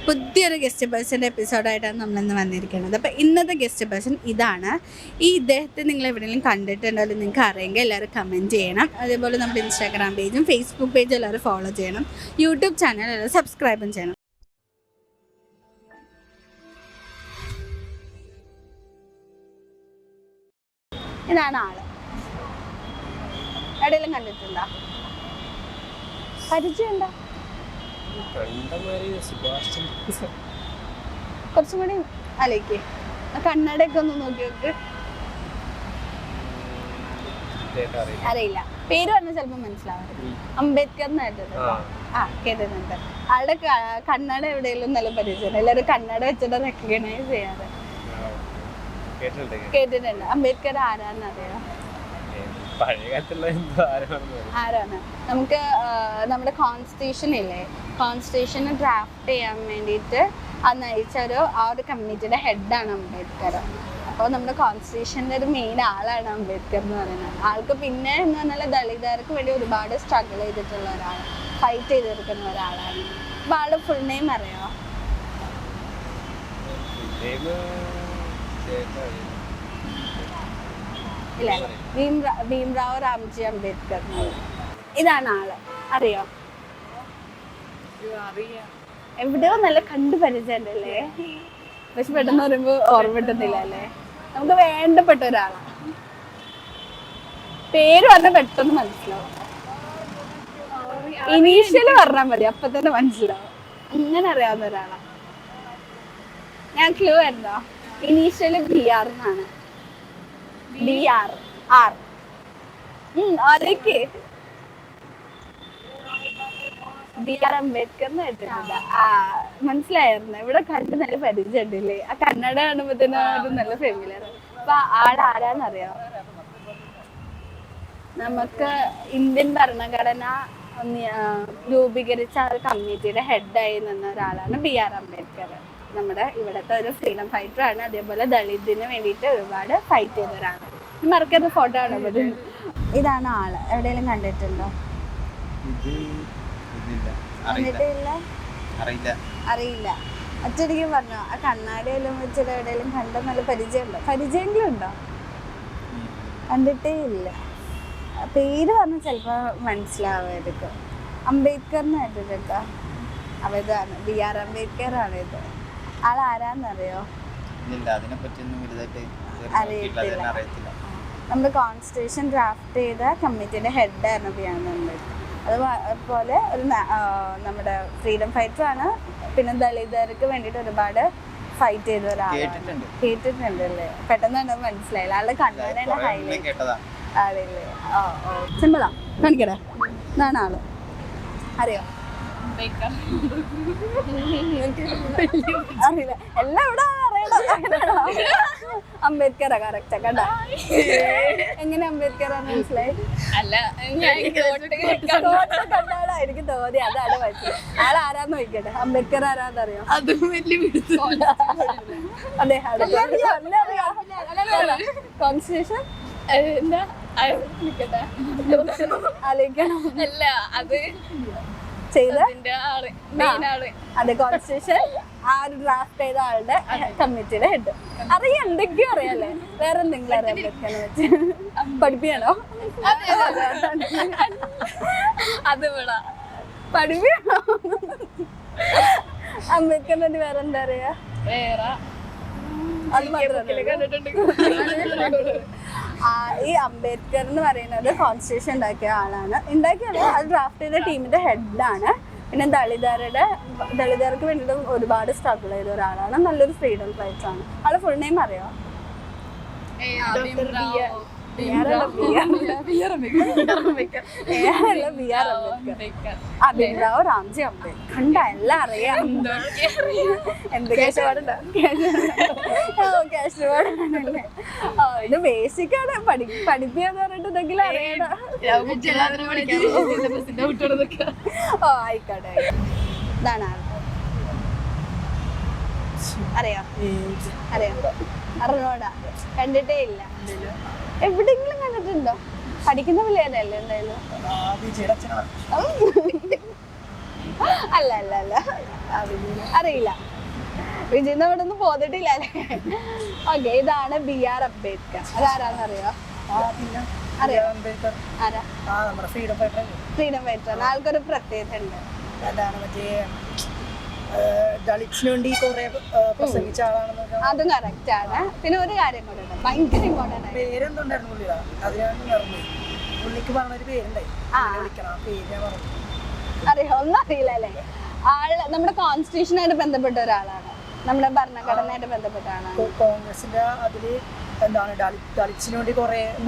പുതിയൊരു ഗസ്റ്റ് പേഴ്സൻ്റെ എപ്പിസോഡായിട്ടാണ് നമ്മളിന്ന് വന്നിരിക്കുന്നത്. അപ്പോൾ ഇന്നത്തെ ഗസ്റ്റ് പേഴ്സൺ ഇതാണ്. ഇദ്ദേഹത്തെ നിങ്ങൾ എവിടെയെങ്കിലും കണ്ടിട്ടുണ്ടോ അല്ലെങ്കിൽ നിങ്ങൾക്ക് അറിയെങ്കിൽ എല്ലാവരും കമൻറ്റ് ചെയ്യണം. അതേപോലെ നമ്മുടെ ഇൻസ്റ്റാഗ്രാം പേജും ഫേസ്ബുക്ക് പേജും എല്ലാവരും ഫോളോ ചെയ്യണം. യൂട്യൂബ് ചാനൽ എല്ലാവരും സബ്സ്ക്രൈബും ചെയ്യണം. ഇതാണ് ആള്. എവിടെയെങ്കിലും കണ്ടിട്ടുണ്ടോ? പരിചയമുണ്ടോ? കുറച്ചും കൂടി അലേക്ക് കണ്ണടയൊക്കെ ഒന്ന് നോക്കി നോക്ക്. അറിയില്ല. പേര് പറഞ്ഞാൽ ചിലപ്പോൾ മനസ്സിലാവും. അംബേദ്കർ കേട്ടിട്ടുണ്ട്. ആളുടെ കണ്ണട എവിടെയെങ്കിലും നല്ല പരിചയം. എല്ലാവരും കണ്ണട വെച്ചിട്ട് റെക്കഗ്നൈസ് ചെയ്യാറ്. കേട്ടിട്ടുണ്ട്. അംബേദ്കർ ആരാന്നറിയാം? ആരാണ്? നമുക്ക് നമ്മുടെ കോൺസ്റ്റിറ്റ്യൂഷൻ ഇല്ലേ, കോൺസ്റ്റിറ്റ്യൂഷന് ഡ്രാഫ്റ്റ് ചെയ്യാൻ വേണ്ടിയിട്ട് നയിച്ച ആ ഒരു കമ്മിറ്റിയുടെ ഹെഡാണ് അംബേദ്കർ. അപ്പോൾ നമ്മുടെ കോൺസ്റ്റിറ്റ്യൂഷൻ്റെ ഒരു മെയിൻ ആളാണ് അംബേദ്കർ എന്ന് പറയുന്നത്. ആൾക്ക് പിന്നെ എന്ന് പറഞ്ഞാൽ ദളിതർക്ക് വേണ്ടി ഒരുപാട് സ്ട്രഗിൾ ചെയ്തിട്ടുള്ള ഒരാൾ, ഫൈറ്റ് ചെയ്തെടുക്കുന്ന ഒരാളാണ്. അപ്പോൾ ആളുടെ ഫുൾ നെയിം അറിയാമോ? ഇല്ല, ഭീംറാവ് രാംജി അംബേദ്കർ. ഇതാണ് ആള്. അറിയോ? എവിടെയോ നല്ല കണ്ടു പരിചയമുണ്ടല്ലേ, പക്ഷെ പെട്ടെന്ന് പറയുമ്പോ ഓർമ്മ കിട്ടുന്നില്ല അല്ലേ. നമുക്ക് വേണ്ടപ്പെട്ട ഒരാളാണ്. പേര് പറഞ്ഞാൽ പെട്ടെന്ന് മനസ്സിലാവും. ഇനീഷ്യല് പറഞ്ഞാൽ മതി, അപ്പൊ തന്നെ മനസ്സിലാവും. അങ്ങനെ അറിയാവുന്ന ഒരാളാണ്. ഞാൻ ക്ലൂ വരുന്നോ? ഇനീഷ്യല് BR എന്നാണ്. BR. BR അംബേദ്കർ എന്ന് കേട്ടിട്ടുണ്ട്. മനസ്സിലായിരുന്നു. ഇവിടെ കണ്ട് നല്ല പരിചയം ഉണ്ടല്ലേ. ആ കന്നഡ കാണുമ്പോ തന്നെ നല്ല ഫെമിലിയർ. അപ്പൊ ആരാന്നറിയോ? നമുക്ക് ഇന്ത്യൻ ഭരണഘടന രൂപീകരിച്ച ആ കമ്മിറ്റിയുടെ ഹെഡായി നിന്ന ഒരാളാണ് BR അംബേദ്കർ. നമ്മുടെ ഇവിടുത്തെ ഒരു ഫ്രീഡം ഫൈറ്റർ ആണ്. അതേപോലെ ദളിതിന് വേണ്ടിയിട്ട് ഒരുപാട് ഫൈറ്റ് ചെയ്ത ഒരാളാണ്. മറക്കാത്ത ഫോട്ടോ ആണ് പറ്റും. ഇതാണ് ആള്. എവിടെയെങ്കിലും കണ്ടിട്ടുണ്ടോ? അറിയില്ല. ഒറ്റടിക്ക് പറഞ്ഞോ. ആ കണ്ണാടിയെല്ലാം വെച്ചിട്ട് എവിടെയെങ്കിലും കണ്ട നല്ല പരിചയമുണ്ടോ? പരിചയമെങ്കിലും ഉണ്ടോ? കണ്ടിട്ടേ ഇല്ല. പേര് പറഞ്ഞാൽ ചിലപ്പോൾ മനസ്സിലാവായിരിക്കും. അംബേദ്കർ എന്ന് കേട്ടിട്ടുണ്ടോ? അവതാണ് BR അംബേദ്കർ ആണ് ഇത്. ആളാരാന്നറിയോ? അറിയത്തില്ല. നമ്മുടെ കോൺസ്റ്റിറ്റ്യൂഷൻ ഡ്രാഫ്റ്റ് ചെയ്ത കമ്മിറ്റിയുടെ ഹെഡായിരുന്നു BR അംബേദ്കർ. അതുപോലെ ഒരു നമ്മുടെ ഫ്രീഡം ഫൈറ്റർ ആണ്. പിന്നെ ദളിതർക്ക് വേണ്ടിയിട്ട് ഒരുപാട് ഫൈറ്റ് ചെയ്ത ഒരാളാണ്. കേട്ടിട്ടുണ്ടല്ലേ? പെട്ടെന്ന് തന്നെ മനസ്സിലായില്ല. ആളുടെ കണ്ണാടിയുടെ ഹൈലൈറ്റ് ആളില്ലേ? സിമ്പിളാ. കാണിക്കട്ടെ. ഇതാണ് ആള്. അറിയോ? അറിയില്ല. എല്ലാം ഇവിടെ അറിയണം. അംബേദ്കറാ കറക്റ്റാ. കണ്ട എങ്ങനെ അംബേദ്കറാന്ന് മനസ്സിലായി? കണ്ടാടാ എനിക്ക് തോന്നി. അതാണ് മനസ്സിലായി. ആളാരാന്ന് നോക്കട്ടെ. അംബേദ്കർ ആരാന്നറിയോ? അതെ. കോൺസ്റ്റിറ്റ്യൂഷൻ അതെ, കോൺസ്റ്റിറ്റ്യൂഷൻ ആ ഒരു ഡ്രാഫ്റ്റ് ചെയ്ത ആളുടെ കമ്മിറ്റിയുടെ ഹെഡ്. അറിയാം, എന്തൊക്കെയോ അറിയാല്ലേ. വേറെ എന്തെങ്കിലും അറിയാൻ പറ്റുന്ന വെച്ച് പഠിപ്പിക്കണോ? പഠിപ്പിക്കണോ? അംബേദ്കറിനെ വേറെ എന്താ അറിയാ? അത് മാത്രമല്ല, ഈ അംബേദ്കർ എന്ന് പറയുന്നത് കോൺസ്റ്റിറ്റ്യൂഷൻ ഉണ്ടാക്കിയ ആളാണ്. അത് ഡ്രാഫ്റ്റ് ചെയ്ത ടീമിന്റെ ഹെഡാണ്. പിന്നെ ദളിതർക്ക് വേണ്ടിയിട്ട് ഒരുപാട് സ്ട്രഗിൾ ചെയ്ത ഒരാളാണ്. നല്ലൊരു ഫ്രീഡം ഫൈറ്റർ ആണ്. ആളെ ഫുൾ നെയിം അറിയോ? ഭീംറാവ് രാംജി അംബേദ്കർ. കണ്ട എല്ലാം അറിയാം. എന്തൊക്കെ കാശ്വാടാണല്ലേ. ഇത് ബേസിക്കാണ്. പഠിപ്പിക്കാന്ന് പറഞ്ഞിട്ട് എന്തെങ്കിലും അറിയണം. ആയിക്കോട്ടെ. ഇതാണ് അറിയോ? അറിഞ്ഞോടാ? കണ്ടിട്ടേ ഇല്ല. എവിടെയെങ്കിലും കണ്ടിട്ടുണ്ടോ? പഠിക്കുന്ന പിള്ളേരല്ലേ എന്തായാലും? അല്ല അറിയില്ല. വിജയ് അവിടെ ഒന്നും പോന്നിട്ടില്ല അല്ലേ? ഓക്കെ, ഇതാണ് BR അംബേദ്കർ. അതാരാന്നറിയോ? Freedom fighter. ആൾക്കൊരു പ്രത്യേകത ഉണ്ട്. അതും കറക്റ്റ് ആണ്. പിന്നെ ഒരു കാര്യം കൂടെ ഉണ്ട്, ഭയങ്കര ഇമ്പോർട്ടന്റ്. അറിയോ? ഒന്നും അറിയില്ല അല്ലേ? ആള് നമ്മുടെ കോൺസ്റ്റിറ്റ്യൂഷനായിട്ട് ബന്ധപ്പെട്ട ഒരാളാണ്, നമ്മുടെ ഭരണഘടനയായിട്ട് ബന്ധപ്പെട്ട ആളാണ്. കോൺഗ്രസിന്റെ അതില്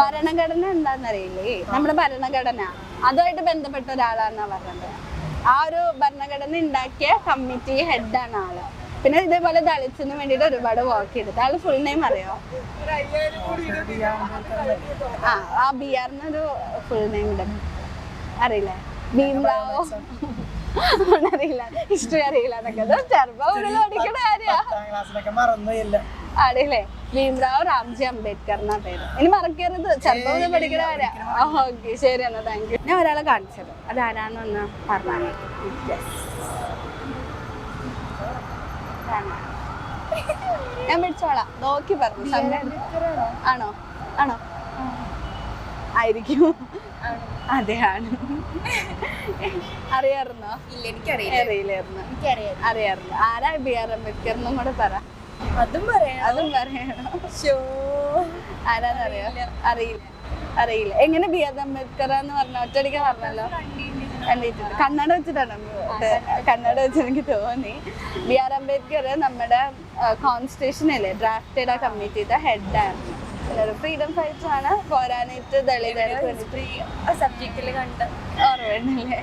ഭരണഘടന എന്താന്നറിയില്ലേ? നമ്മുടെ ഭരണഘടന അതുമായിട്ട് ബന്ധപ്പെട്ട ഒരാളാന്നാ പറഞ്ഞത്. ആ ഒരു ഭരണഘടന ഉണ്ടാക്കിയ കമ്മിറ്റി ഹെഡാണ് ആള്. പിന്നെ ഇതേപോലെ ദളിറ്റ്സിന് വേണ്ടിയിട്ട് ഒരുപാട് വർക്ക് ചെയ്തിട്ട്. ആള് ഫുൾ നെയിം അറിയോ? ആ BRന്നൊരു ഫുൾ നെയിം ഉണ്ട്, അറിയില്ലേ? ഭീംറാവോ? അറിയില്ല, ഹിസ്റ്ററി അറിയില്ല എന്നൊക്കെ ചെറുപ്പം പഠിക്കണ കാര്യ. അറിയില്ലേ? ഭീംറാവ് രാംജി അംബേദ്കർ എന്നാ പേര്. ഇനി മറക്കരുത്, ചെറുപ്പം പഠിക്കണ കാര്യ. ഓക്കെ, ശരി എന്നാ, താങ്ക് യു. ഞാൻ ഒരാളെ കാണിച്ചത്, അതാരാന്നൊന്ന് പറഞ്ഞാൽ. ഞാൻ പിടിച്ചോളാം, നോക്കി പറഞ്ഞു. ആണോ? ആണോ? ആയിരിക്കും. അതെയാണ്. അറിയാറുന്നോ? അറിയില്ലായിരുന്നു. അറിയാറുണ്ട്. ആരാ BR അംബേദ്കർ എന്നും കൂടെ പറ. അതും പറയണോ? ആരാന്നറിയോ? അറിയില്ല. എങ്ങനെ BR അംബേദ്കർ എന്ന് പറഞ്ഞ ഒറ്റടിക്ക് പറഞ്ഞല്ലോ. കണ്ടിട്ടുണ്ട്. കണ്ണട വെച്ചിട്ടാണ്. കണ്ണട വെച്ച് എനിക്ക് തോന്നി. BR അംബേദ്കർ നമ്മുടെ കോൺസ്റ്റിറ്റ്യൂഷനിലെ ഡ്രാഫ്റ്റഡ് ആ കമ്മിറ്റിയുടെ ഹെഡായിരുന്നു. ഫ്രീഡം ഫൈറ്റർ ആണ്. പോരാനായിട്ട് ദളിതർക്ക് സബ്ജക്റ്റിൽ കണ്ട് ഓർമ്മയില്ലേ?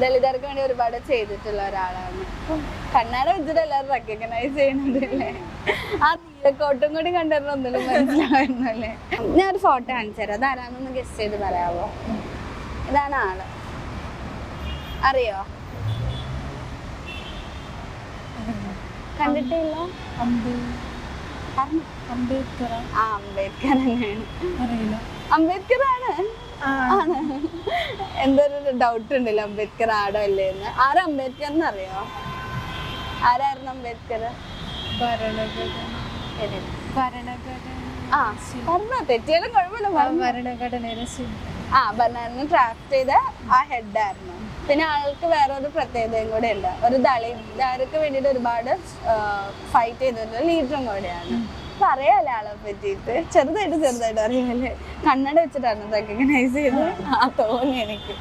ദളിതർക്ക് വേണ്ടി ഒരുപാട് ചെയ്തിട്ടുള്ള ഒരാളാണ്. കണ്ണാട വെച്ചിട്ട് എല്ലാവരും റെക്കഗ്നൈസ് ചെയ്യുന്നുണ്ടല്ലേ? ആ നീലക്കോട്ടും കൂടി കണ്ടിരുന്ന ഒന്നിനും മനസ്സിലാവുന്നല്ലേ? ഞാനൊരു ഫോട്ടോ കാണിച്ചു തരാം, അതാരാന്നൊന്ന് ഗസ്റ്റ് ചെയ്ത് പറയാവോ? ഇതാണ് ആള്. അറിയോ? കണ്ടിട്ടില്ല? അംബേദ്കർ തന്നെയാണ്. അംബേദ്കർ ആണ്. എന്തൊരു ഡൗട്ട് ഉണ്ടല്ലോ, അംബേദ്കർ ആടോ അല്ലേ എന്ന്. ആരാ അംബേദ്കർ എന്നറിയോ? ആരായിരുന്നു അംബേദ്കർ? പറഞ്ഞോ, തെറ്റിയാലും കുഴപ്പമില്ല. ഭരണഘടന ഡ്രാഫ്റ്റ് ചെയ്ത ആ ഹെഡായിരുന്നു. പിന്നെ ആൾക്ക് വേറൊരു പ്രത്യേകതയും കൂടെ ഉണ്ട്. ഒരു ദളിതർക്ക് വേണ്ടിയിട്ട് ഒരുപാട് ഫൈറ്റ് ചെയ്തിട്ടുള്ള ലീഡറും കൂടെയാണ്. അപ്പൊ അറിയാലേ ആളെ പറ്റിയിട്ട്? ചെറുതായിട്ട് അറിയാമല്ലേ? കണ്ണട വെച്ചിട്ടാണ് റെക്കഗ്നൈസ് ചെയ്ത് തോന്നി എനിക്ക്.